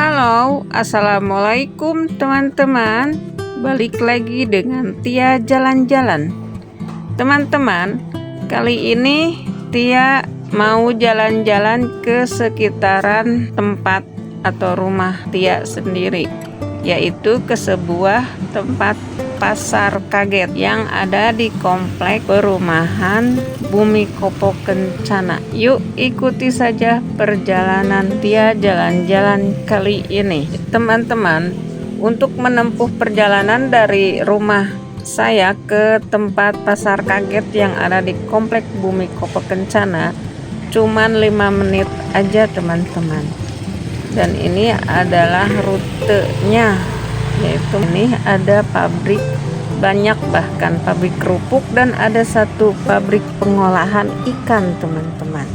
Halo, assalamualaikum teman-teman. Balik lagi dengan Tia jalan-jalan. Teman-teman, kali ini Tia mau jalan-jalan ke sekitaran tempat atau rumah Tia sendiri, yaitu ke sebuah tempat pasar kaget yang ada di komplek perumahan Bumi Kopo Kencana. Yuk ikuti saja perjalanan Tia jalan-jalan kali ini. Teman-teman, untuk menempuh perjalanan dari rumah saya ke tempat pasar kaget yang ada di komplek Bumi Kopo Kencana cuman 5 menit aja teman-teman. Dan ini adalah rutenya, yaitu ini ada pabrik, banyak bahkan pabrik kerupuk, dan ada satu pabrik pengolahan ikan teman-teman.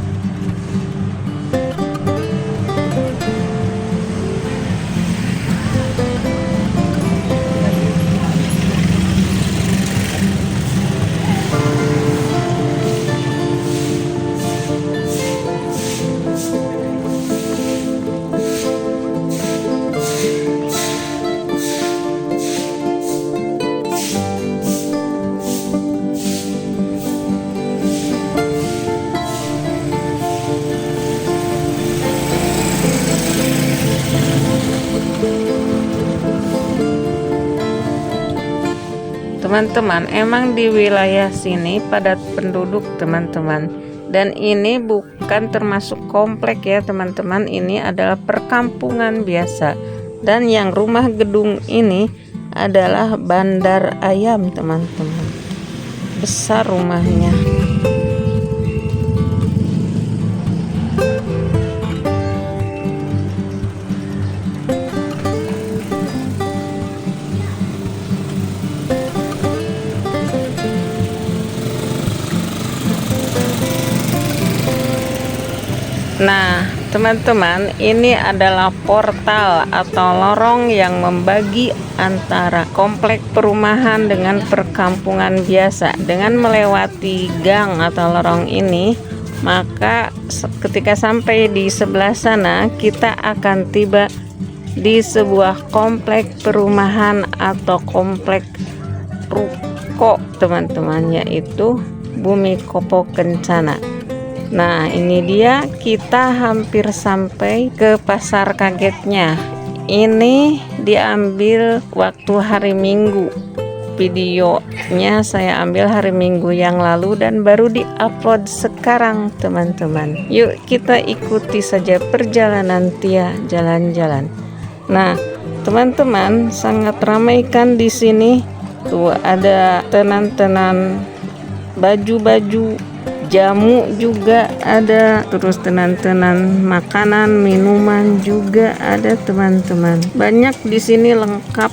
Teman-teman, emang di wilayah sini padat penduduk teman-teman, dan ini bukan termasuk komplek ya teman-teman, ini adalah perkampungan biasa. Dan yang rumah gedung ini adalah bandar ayam teman-teman, besar rumahnya. Nah, teman-teman, ini adalah portal atau lorong yang membagi antara komplek perumahan dengan perkampungan biasa. Dengan melewati gang atau lorong ini, maka ketika sampai di sebelah sana, kita akan tiba di sebuah komplek perumahan atau komplek ruko teman-teman, yaitu Bumi Kopo Kencana. Nah, ini dia, kita hampir sampai ke pasar kagetnya. Ini diambil waktu hari Minggu. Videonya saya ambil hari Minggu yang lalu dan baru diupload sekarang teman-teman. Yuk kita ikuti saja perjalanan Tia jalan-jalan. Nah, teman-teman, sangat ramai kan di sini. Tuh ada tenan-tenan baju-baju, jamu juga ada, terus tenan-tenan makanan, minuman juga ada teman-teman. Banyak di sini lengkap,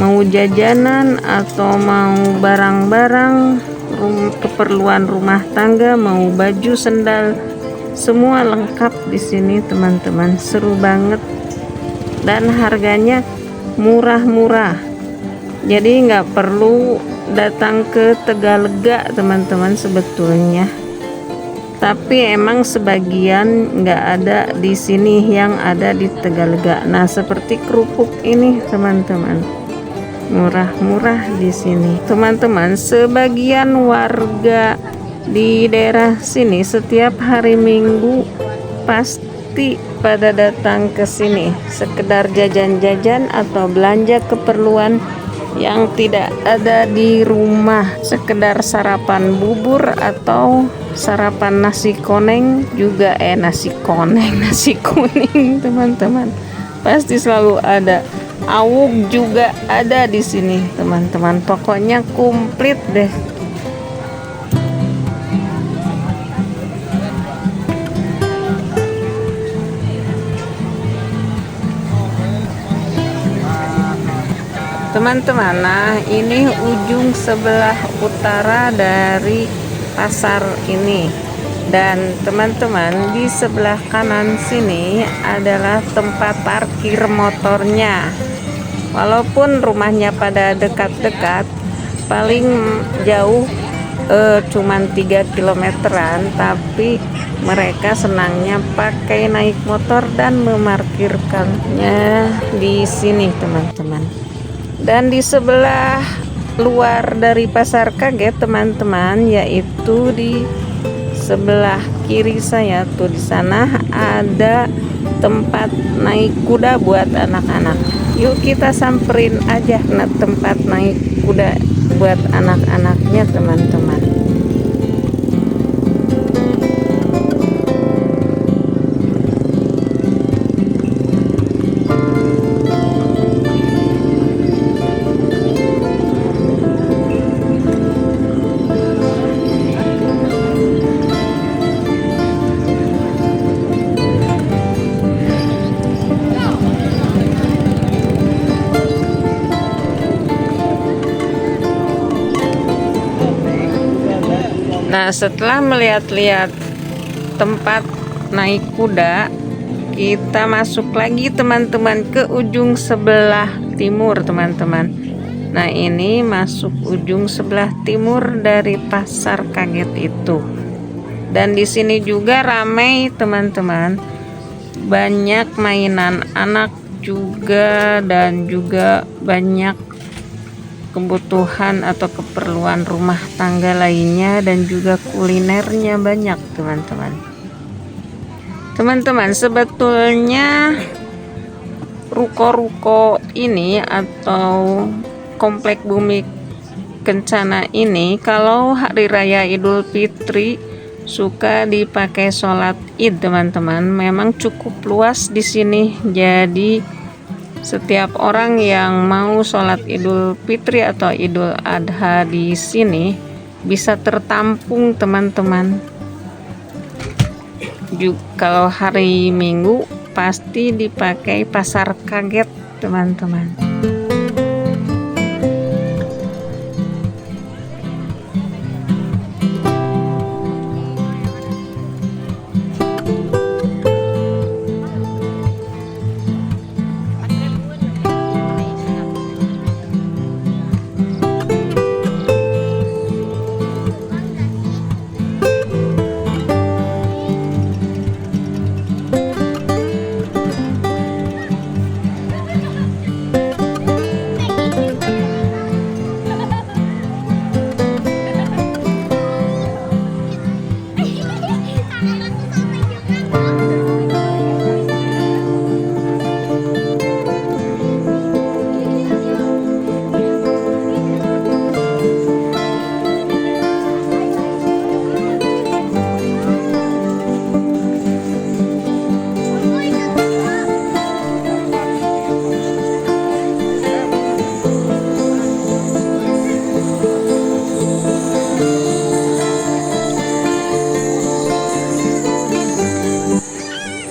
mau jajanan atau mau barang-barang keperluan rumah tangga, mau baju, sendal, semua lengkap di sini teman-teman. Seru banget dan harganya murah-murah. Jadi nggak perlu datang ke Tegalega teman-teman sebetulnya, tapi emang sebagian nggak ada di sini yang ada di Tegalega. Nah, seperti kerupuk ini teman-teman, murah-murah di sini teman-teman. Sebagian warga di daerah sini setiap hari Minggu pasti pada datang ke sini sekedar jajan-jajan atau belanja keperluan yang tidak ada di rumah, sekedar sarapan bubur atau sarapan nasi koneng juga, nasi koneng, nasi kuning teman-teman, pasti selalu ada. Awuk juga ada di sini teman-teman, pokoknya komplit deh. Teman-teman, nah ini ujung sebelah utara dari pasar ini, dan teman-teman di sebelah kanan sini adalah tempat parkir motornya. Walaupun rumahnya pada dekat-dekat, paling jauh cuman 3 kilometeran, tapi mereka senangnya pakai naik motor dan memarkirkannya di sini teman-teman. Dan di sebelah luar dari Pasar Kaget teman-teman, yaitu di sebelah kiri saya tuh, di sana ada tempat naik kuda buat anak-anak. Yuk kita samperin aja tempat naik kuda buat anak-anaknya teman-teman. Nah, setelah melihat-lihat tempat naik kuda, kita masuk lagi teman-teman ke ujung sebelah timur teman-teman. Nah, ini masuk ujung sebelah timur dari Pasar Kaget itu. Dan di sini juga ramai teman-teman. Banyak mainan anak juga, dan juga banyak kebutuhan atau keperluan rumah tangga lainnya, dan juga kulinernya banyak teman-teman. Teman-teman, sebetulnya ruko-ruko ini atau komplek Bumi Kencana ini kalau hari raya Idul Fitri suka dipakai sholat Id teman-teman. Memang cukup luas di sini, jadi setiap orang yang mau sholat Idul Fitri atau Idul Adha di sini bisa tertampung teman-teman. Kalau hari Minggu pasti dipakai Pasar Kaget teman-teman.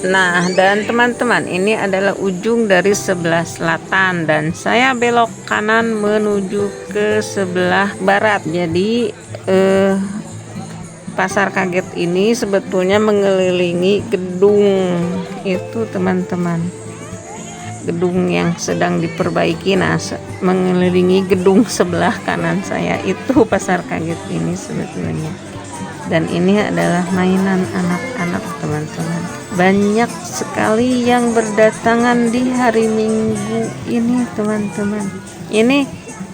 Nah, dan teman-teman, ini adalah ujung dari sebelah selatan dan saya belok kanan menuju ke sebelah barat. Jadi Pasar Kaget ini sebetulnya mengelilingi gedung itu teman-teman, gedung yang sedang diperbaiki. Nah, mengelilingi gedung sebelah kanan saya itu Pasar Kaget ini sebetulnya. Dan ini adalah mainan anak-anak teman-teman. Banyak sekali yang berdatangan di hari Minggu ini teman-teman. Ini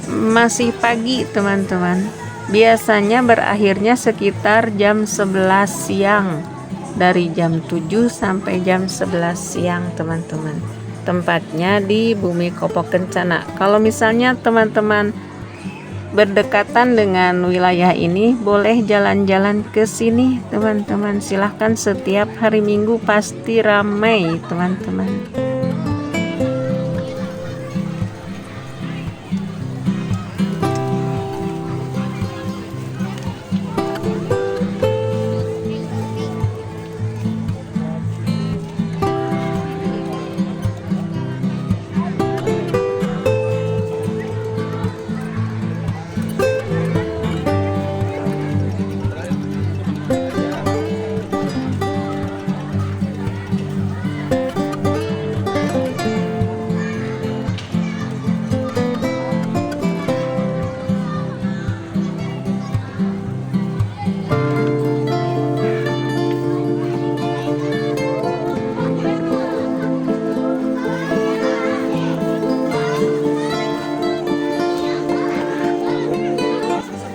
masih pagi teman-teman. Biasanya berakhirnya sekitar jam 11 siang. Dari jam 7 sampai jam 11 siang teman-teman. Tempatnya di Bumi Kopo Kencana. Kalau misalnya teman-teman berdekatan dengan wilayah ini, boleh jalan-jalan ke sini teman-teman. Silahkan, setiap hari Minggu pasti ramai teman-teman.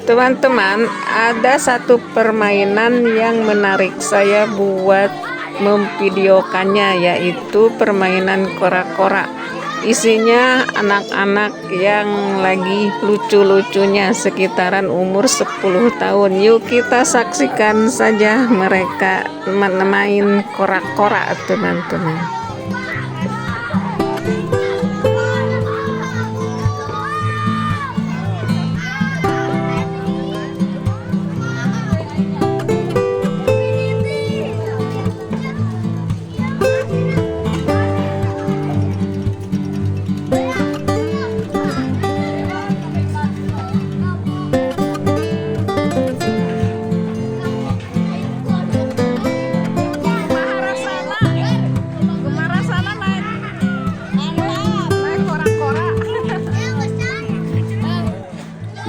Teman-teman, ada satu permainan yang menarik saya buat memvideokannya, yaitu permainan kora-kora. Isinya anak-anak yang lagi lucu-lucunya sekitaran umur 10 tahun. Yuk kita saksikan saja mereka main kora-kora, teman-teman.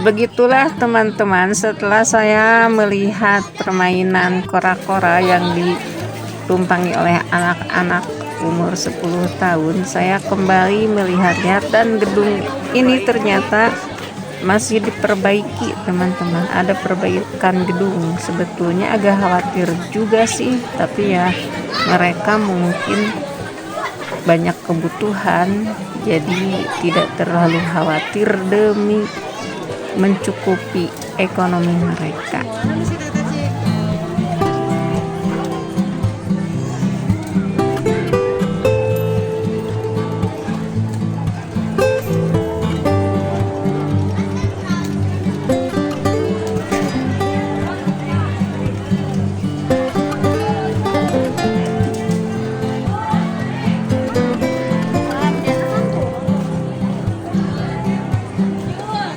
Begitulah teman-teman, setelah saya melihat permainan kora-kora yang ditumpangi oleh anak-anak umur 10 tahun, saya kembali melihatnya dan gedung ini ternyata masih diperbaiki, teman-teman. Ada perbaikan gedung. Sebetulnya agak khawatir juga sih, tapi ya mereka mungkin banyak kebutuhan, jadi tidak terlalu khawatir demi mencukupi ekonomi mereka.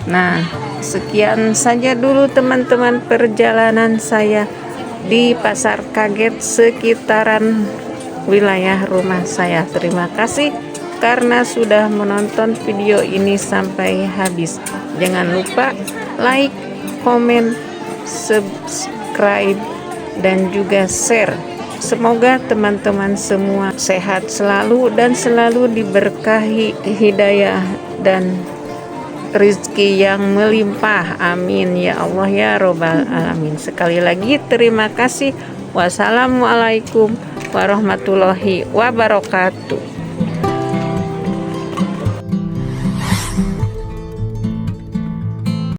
Nah, sekian saja dulu teman-teman perjalanan saya di Pasar Kaget sekitaran wilayah rumah saya. Terima kasih karena sudah menonton video ini sampai habis. Jangan lupa like, komen, subscribe, dan juga share. Semoga teman-teman semua sehat selalu dan selalu diberkahi hidayah dan rizki yang melimpah. Amin ya Allah ya robbal alamin. Sekali lagi terima kasih. Wassalamualaikum warahmatullahi wabarakatuh.